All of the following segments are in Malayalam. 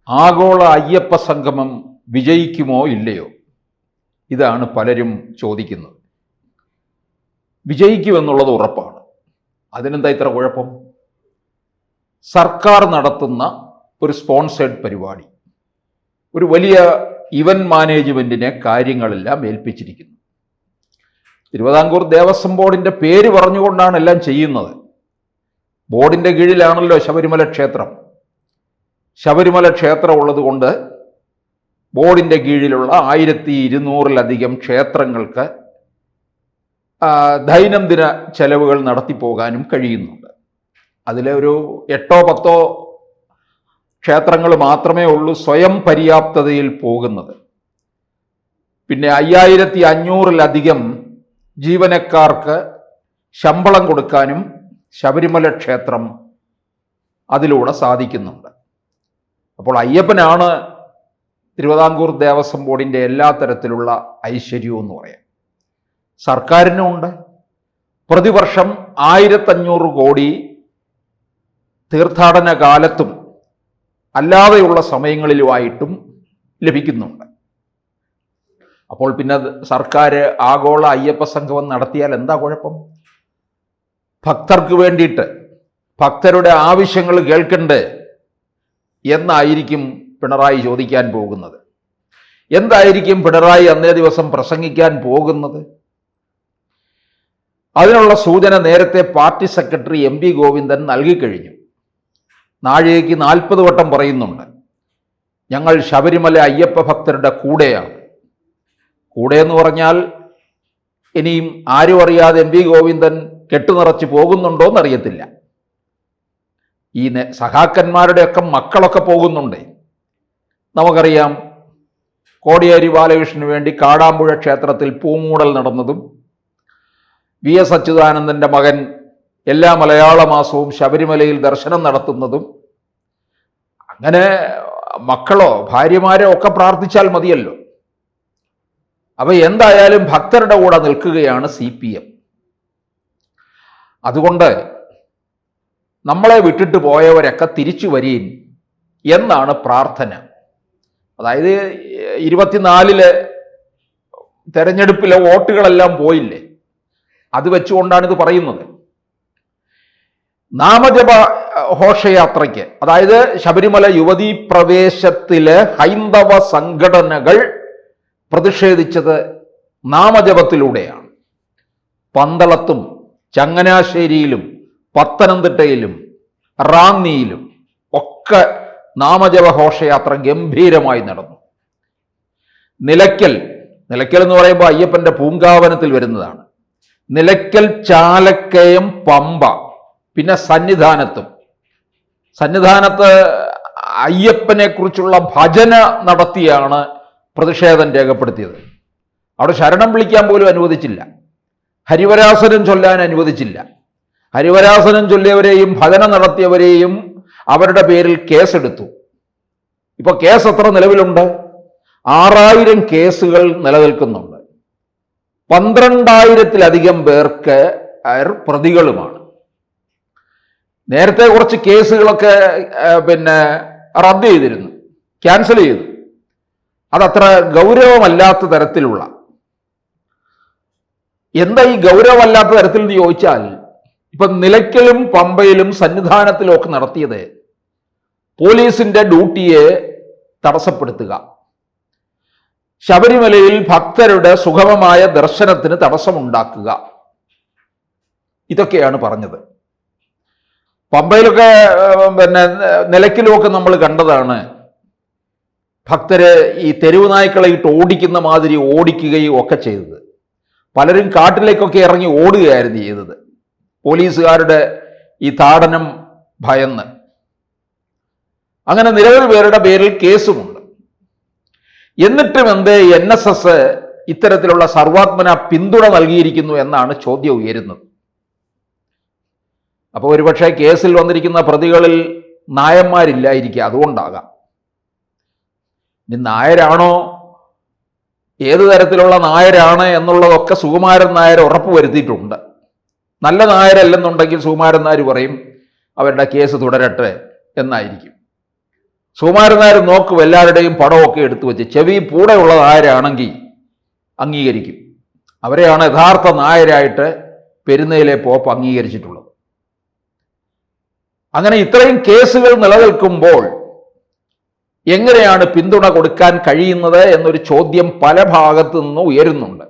ആഗോള അയ്യപ്പ സംഗമം വിജയിക്കുമോ ഇല്ലയോ? ഇതാണ് പലരും ചോദിക്കുന്നത്. വിജയിക്കുമെന്നുള്ളത് ഉറപ്പാണ്. അതിനെന്താ ഇത്ര കുഴപ്പം? സർക്കാർ നടത്തുന്ന ഒരു സ്പോൺസേഡ് പരിപാടി, ഒരു വലിയ ഇവന്റ് മാനേജ്മെന്റിനെ കാര്യങ്ങളെല്ലാം ഏൽപ്പിച്ചിരിക്കുന്നു. തിരുവിതാംകൂർ ദേവസ്വം ബോർഡിൻ്റെ പേര് പറഞ്ഞുകൊണ്ടാണ് എല്ലാം ചെയ്യുന്നത്. ബോർഡിൻ്റെ കീഴിലാണല്ലോ ശബരിമല ക്ഷേത്രം. ശബരിമല ക്ഷേത്രം ഉള്ളതുകൊണ്ട് ബോർഡിൻ്റെ കീഴിലുള്ള 1200-ലധികം ക്ഷേത്രങ്ങൾക്ക് ദൈനംദിന ചെലവുകൾ നടത്തിപ്പോകാനും കഴിയുന്നുണ്ട്. അതിലെ ഒരു 8-10 ക്ഷേത്രങ്ങൾ മാത്രമേ ഉള്ളൂ സ്വയം പര്യാപ്തതയിൽ പോകുന്നത്. പിന്നെ 5500-ലധികം ജീവനക്കാർക്ക് ശമ്പളം കൊടുക്കാനും ശബരിമല ക്ഷേത്രം അതിലൂടെ സാധിക്കുന്നുണ്ട്. അപ്പോൾ അയ്യപ്പനാണ് തിരുവിതാംകൂർ ദേവസ്വം ബോർഡിൻ്റെ എല്ലാ തരത്തിലുള്ള ഐശ്വര്യവും എന്ന് പറയാം. സർക്കാരിനുമുണ്ട്. പ്രതിവർഷം 1500 കോടി തീർത്ഥാടന കാലത്തും അല്ലാതെയുള്ള സമയങ്ങളിലുമായിട്ടും ലഭിക്കുന്നുണ്ട്. അപ്പോൾ പിന്നെ സർക്കാർ ആഗോള അയ്യപ്പ സംഗമം നടത്തിയാൽ എന്താ കുഴപ്പം? ഭക്തർക്ക് വേണ്ടിയിട്ട് ഭക്തരുടെ ആവശ്യങ്ങൾ കേൾക്കണ്ടേ എന്നായിരിക്കും പിണറായി ചോദിക്കാൻ പോകുന്നത്. എന്തായിരിക്കും പിണറായി അന്നേ ദിവസം പ്രസംഗിക്കാൻ പോകുന്നത്? അതിനുള്ള സൂചന നേരത്തെ party secretary M V Govindan നൽകിക്കഴിഞ്ഞു. നാഴികയ്ക്ക് 40 വട്ടം പറയുന്നുണ്ട്, ഞങ്ങൾ ശബരിമല അയ്യപ്പ ഭക്തരുടെ കൂടെയാണ്. കൂടെ എന്ന് പറഞ്ഞാൽ ഇനിയും ആരും അറിയാതെ എം വി ഗോവിന്ദൻ കെട്ടുനിറച്ച് പോകുന്നുണ്ടോയെന്നറിയത്തില്ല. ഈ സഖാക്കന്മാരുടെയൊക്കെ മക്കളൊക്കെ പോകുന്നുണ്ട്. നമുക്കറിയാം, കോടിയേരി ബാലകൃഷ്ണന് വേണ്ടി കാടാമ്പുഴ ക്ഷേത്രത്തിൽ പൂമൂടൽ നടന്നതും വി എസ് അച്യുതാനന്ദൻ്റെ മകൻ എല്ലാ മലയാള മാസവും ശബരിമലയിൽ ദർശനം നടത്തുന്നതും. അങ്ങനെ മക്കളോ ഭാര്യമാരോ ഒക്കെ പ്രാർത്ഥിച്ചാൽ മതിയല്ലോ. അപ്പോൾ എന്തായാലും ഭക്തരുടെ കൂടെ നിൽക്കുകയാണ് CPM. അതുകൊണ്ട് നമ്മളെ വിട്ടിട്ട് പോയവരൊക്കെ തിരിച്ചു വരീൻ എന്നാണ് പ്രാർത്ഥന. അതായത് 24 തെരഞ്ഞെടുപ്പിലെ വോട്ടുകളെല്ലാം പോയില്ലേ, അത് വെച്ചുകൊണ്ടാണ് ഇത് പറയുന്നത്. നാമജപ ഘോഷയാത്രയ്ക്ക്, അതായത് ശബരിമല യുവതീ പ്രവേശത്തിലെ ഹൈന്ദവ സംഘടനകൾ പ്രതിഷേധിച്ചത് നാമജപത്തിലൂടെയാണ്. പന്തളത്തും ചങ്ങനാശ്ശേരിയിലും പത്തനംതിട്ടയിലും റാന്നിയിലും ഒക്കെ നാമജപ ഘോഷയാത്ര ഗംഭീരമായി നടന്നു. നിലയ്ക്കൽ എന്ന് പറയുമ്പോൾ അയ്യപ്പൻ്റെ പൂങ്കാവനത്തിൽ വരുന്നതാണ്. നിലയ്ക്കൽ, ചാലക്കയം, പമ്പ, പിന്നെ സന്നിധാനത്ത് അയ്യപ്പനെ കുറിച്ചുള്ള ഭജന നടത്തിയാണ് പ്രതിഷേധം രേഖപ്പെടുത്തിയത്. അവിടെ ശരണം വിളിക്കാൻ പോലും അനുവദിച്ചില്ല, ഹരിവരാസനം ചൊല്ലാൻ അനുവദിച്ചില്ല. ഹരിവരാസനം ചൊല്ലിയവരെയും ഭജന നടത്തിയവരെയും അവരുടെ പേരിൽ കേസെടുത്തു. ഇപ്പൊ കേസ് എത്ര നിലവിലുണ്ട്? 6000 കേസുകൾ നിലനിൽക്കുന്നുണ്ട്. 12000-ലധികം പേർക്ക് പ്രതികളുമാണ്. നേരത്തെ കുറച്ച് കേസുകളൊക്കെ റദ്ദ് ചെയ്തിരുന്നു, ക്യാൻസൽ ചെയ്തു. അതത്ര ഗൗരവമല്ലാത്ത തരത്തിലുള്ള. എന്താ ഈ ഗൗരവമല്ലാത്ത തരത്തിൽ എന്ന് ചോദിച്ചാൽ, ഇപ്പൊ നിലയ്ക്കലും പമ്പയിലും സന്നിധാനത്തിലും ഒക്കെ നടത്തിയത് പോലീസിന്റെ ഡ്യൂട്ടിയെ തടസ്സപ്പെടുത്തുക, ശബരിമലയിൽ ഭക്തരുടെ സുഗമമായ ദർശനത്തിന് തടസ്സമുണ്ടാക്കുക, ഇതൊക്കെയാണ് പറഞ്ഞത്. പമ്പയിലൊക്കെ നിലയ്ക്കലുമൊക്കെ നമ്മൾ കണ്ടതാണ്. ഭക്തര് ഈ തെരുവ് നായ്ക്കളെ ഇട്ട് ഓടിക്കുന്ന മാതിരി ഓടിക്കുകയും ഒക്കെ ചെയ്തത്. പലരും കാട്ടിലേക്കൊക്കെ ഇറങ്ങി ഓടുകയായിരുന്നു ചെയ്തത്, പോലീസുകാരുടെ ഈ താടനം ഭയന്ന്. അങ്ങനെ നിരവധി പേരുടെ പേരിൽ കേസുമുണ്ട്. എന്നിട്ടും എന്തേ NSS ഇത്തരത്തിലുള്ള സർവാത്മന പിന്തുണ നൽകിയിരിക്കുന്നു എന്നാണ് ചോദ്യം ഉയരുന്നത്. അപ്പോൾ ഒരുപക്ഷെ കേസിൽ വന്നിരിക്കുന്ന പ്രതികളിൽ നായന്മാരില്ലായിരിക്കുക, അതുകൊണ്ടാകാം. ഇനി നായരാണോ, ഏത് തരത്തിലുള്ള നായരാണ് എന്നുള്ളതൊക്കെ സുകുമാരൻ നായർ ഉറപ്പ് വരുത്തിയിട്ടുണ്ട്. നല്ല നായരല്ലെന്നുണ്ടെങ്കിൽ സുകുമാരൻ നായർ പറയും അവരുടെ കേസ് തുടരട്ടെ എന്നായിരിക്കും. സുകുമാരൻ നായർ നോക്കും എല്ലാവരുടെയും പടമൊക്കെ എടുത്തു വെച്ച് ചെവി പൂടെയുള്ളത് ആരാണെങ്കിൽ അംഗീകരിക്കും. അവരെയാണ് യഥാർത്ഥ നായരായിട്ട് പെരുന്നയിലെ പോപ്പ് അംഗീകരിച്ചിട്ടുള്ളത്. അങ്ങനെ ഇത്രയും കേസുകൾ നിലനിൽക്കുമ്പോൾ എങ്ങനെയാണ് പിന്തുണ കൊടുക്കാൻ കഴിയുന്നത് എന്നൊരു ചോദ്യം പല ഭാഗത്തു നിന്ന് ഉയരുന്നുണ്ട്.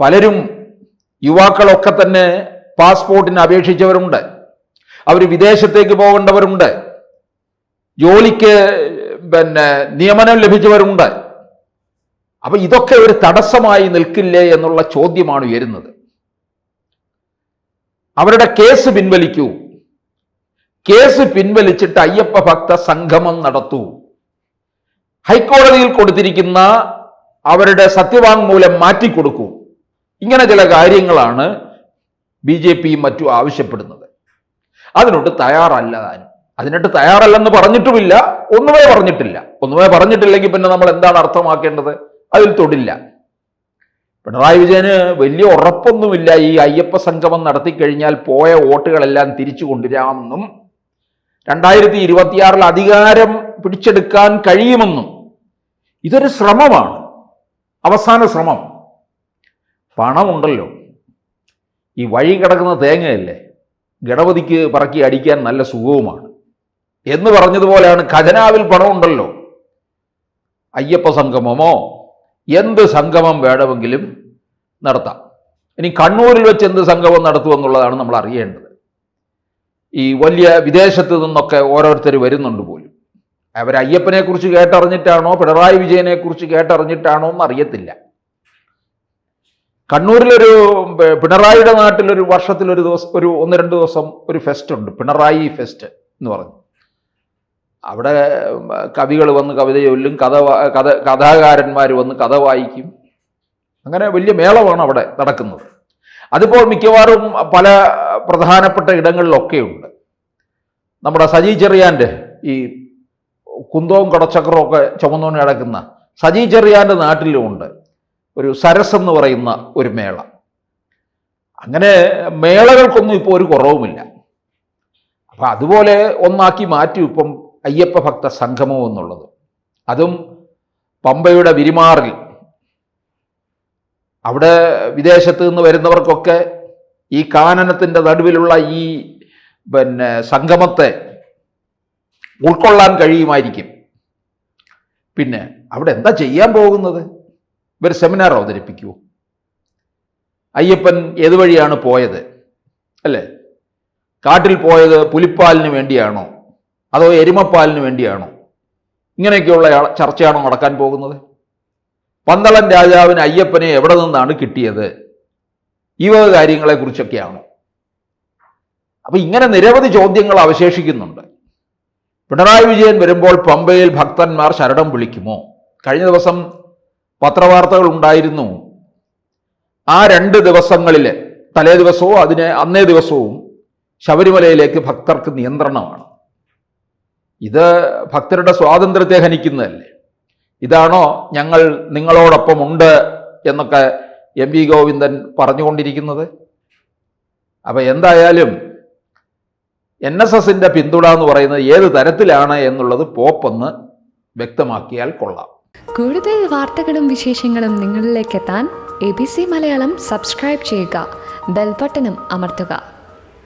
പലരും, യുവാക്കളൊക്കെ തന്നെ പാസ്പോർട്ടിന് അപേക്ഷിച്ചവരുണ്ട്, അവർ വിദേശത്തേക്ക് പോകേണ്ടവരുണ്ട്, ജോലിക്ക് നിയമനം ലഭിച്ചവരുണ്ട്. അപ്പൊ ഇതൊക്കെ ഒരു തടസ്സമായി നിൽക്കില്ലേ എന്നുള്ള ചോദ്യമാണ് ഉയരുന്നത്. അവരുടെ കേസ് പിൻവലിക്കൂ, കേസ് പിൻവലിച്ചിട്ട് അയ്യപ്പ ഭക്ത സംഗമം നടത്തൂ, ഹൈക്കോടതിയിൽ കൊടുത്തിരിക്കുന്ന അവരുടെ സത്യവാങ്മൂലം മാറ്റിക്കൊടുക്കൂ. ഇങ്ങനെ ചില കാര്യങ്ങളാണ് BJPയും മറ്റും ആവശ്യപ്പെടുന്നത്. അതിനോട്ട് തയ്യാറല്ല താനും. അതിനോട്ട് തയ്യാറല്ലെന്ന് പറഞ്ഞിട്ടുമില്ല, ഒന്നുമേ പറഞ്ഞിട്ടില്ല. ഒന്നുമേ പറഞ്ഞിട്ടില്ലെങ്കിൽ പിന്നെ നമ്മൾ എന്താണ് അർത്ഥമാക്കേണ്ടത്? അതിൽ തൊടില്ല. പിണറായി വിജയന് വലിയ ഉറപ്പൊന്നുമില്ല ഈ അയ്യപ്പ സംഗമം നടത്തിക്കഴിഞ്ഞാൽ പോയ വോട്ടുകളെല്ലാം തിരിച്ചു കൊണ്ടുവരാമെന്നും 2026 അധികാരം പിടിച്ചെടുക്കാൻ കഴിയുമെന്നും. ഇതൊരു ശ്രമമാണ്, അവസാന ശ്രമം. പണമുണ്ടല്ലോ, ഈ വഴി കിടക്കുന്ന തേങ്ങയല്ലേ, ഗണപതിക്ക് പറക്കി അടിക്കാൻ നല്ല സുഖവുമാണ് എന്ന് പറഞ്ഞതുപോലെയാണ്. ഖജനാവിൽ പണമുണ്ടല്ലോ, അയ്യപ്പ സംഗമമോ എന്ത് സംഗമം വേണമെങ്കിലും നടത്താം. ഇനി കണ്ണൂരിൽ വെച്ച് എന്ത് സംഗമം നടത്തുമെന്നുള്ളതാണ് നമ്മൾ അറിയേണ്ടത്. ഈ വലിയ വിദേശത്ത് നിന്നൊക്കെ ഓരോരുത്തർ വരുന്നുണ്ട് പോലും. അവർ അയ്യപ്പനെ കുറിച്ച് കേട്ടറിഞ്ഞിട്ടാണോ പിണറായി വിജയനെ കുറിച്ച് കേട്ടറിഞ്ഞിട്ടാണോ എന്ന് അറിയത്തില്ല. കണ്ണൂരിലൊരു പിണറായിയുടെ നാട്ടിലൊരു വർഷത്തിലൊരു ദിവസം, ഒരു 1-2 ദിവസം ഒരു ഫെസ്റ്റ് ഉണ്ട്, പിണറായി ഫെസ്റ്റ് എന്ന് പറഞ്ഞു. അവിടെ കവികൾ വന്ന് കവിത ചൊല്ലും, കഥാകാരന്മാർ വന്ന് കഥ വായിക്കും. അങ്ങനെ വലിയ മേളമാണ് അവിടെ നടക്കുന്നത്. അതിപ്പോൾ മിക്കവാറും പല പ്രധാനപ്പെട്ട ഇടങ്ങളിലൊക്കെ ഉണ്ട്. നമ്മുടെ സജി ചെറിയാൻ്റെ ഈ കുന്തവും കടച്ചക്രവും ഒക്കെ ചുമന്നുകൊണ്ട് കിടക്കുന്ന സജി ചെറിയാൻ്റെ നാട്ടിലുമുണ്ട് ഒരു സരസ് എന്ന് പറയുന്ന ഒരു മേള. അങ്ങനെ മേളകൾക്കൊന്നും ഇപ്പോൾ ഒരു കുറവുമില്ല. അപ്പം അതുപോലെ ഒന്നാക്കി മാറ്റി ഇപ്പം അയ്യപ്പ ഭക്ത സംഗമം എന്നുള്ളത്. അതും പമ്പയുടെ വിരിമാറിൽ. അവിടെ വിദേശത്ത് നിന്ന് വരുന്നവർക്കൊക്കെ ഈ കാനനത്തിൻ്റെ നടുവിലുള്ള ഈ സംഗമത്തെ ഉൾക്കൊള്ളാൻ കഴിയുമായിരിക്കും. പിന്നെ അവിടെ എന്താ ചെയ്യാൻ പോകുന്നത്? ഇവർ സെമിനാർ അവതരിപ്പിക്കുമോ? അയ്യപ്പൻ ഏതുവഴിയാണ് പോയത്, അല്ലേ? കാട്ടിൽ പോയത് പുലിപ്പാലിന് വേണ്ടിയാണോ അതോ എരുമപ്പാലിന് വേണ്ടിയാണോ? ഇങ്ങനെയൊക്കെയുള്ള ചർച്ചയാണോ നടക്കാൻ പോകുന്നത്? പന്തളൻ രാജാവിന് അയ്യപ്പനെ എവിടെ നിന്നാണ് കിട്ടിയത്? ഈ വക കാര്യങ്ങളെക്കുറിച്ചൊക്കെയാണോ? അപ്പം ഇങ്ങനെ നിരവധി ചോദ്യങ്ങൾ അവശേഷിക്കുന്നുണ്ട്. പിണറായി വിജയൻ വരുമ്പോൾ പമ്പയിൽ ഭക്തന്മാർ ശരണം വിളിക്കുമോ? കഴിഞ്ഞ ദിവസം പത്രവാർത്തകൾ ഉണ്ടായിരുന്നു. ആ 2 ദിവസങ്ങളിൽ, തലേ ദിവസവും അന്നേ ദിവസവും ശബരിമലയിലേക്ക് ഭക്തർക്ക് നിയന്ത്രണമാണ്. ഇത് ഭക്തരുടെ സ്വാതന്ത്ര്യത്തെ ഹനിക്കുന്നതല്ലേ? ഇതാണോ ഞങ്ങൾ നിങ്ങളോടൊപ്പം ഉണ്ട് എന്നൊക്കെ MV ഗോവിന്ദൻ പറഞ്ഞുകൊണ്ടിരിക്കുന്നത്? അപ്പം എന്തായാലും NSSന്റെ പിന്തുണ എന്ന് പറയുന്നത് ഏത് തരത്തിലാണ് എന്നുള്ളത് പോപ്പൊന്ന് വ്യക്തമാക്കിയാൽ കൊള്ളാം. കൂടുതൽ വാർത്തകളും വിശേഷങ്ങളും നിങ്ങളിലേക്ക് എത്താൻ ABC മലയാളം സബ്സ്ക്രൈബ് ചെയ്യുക, ബെൽ ബട്ടണും അമർത്തുക.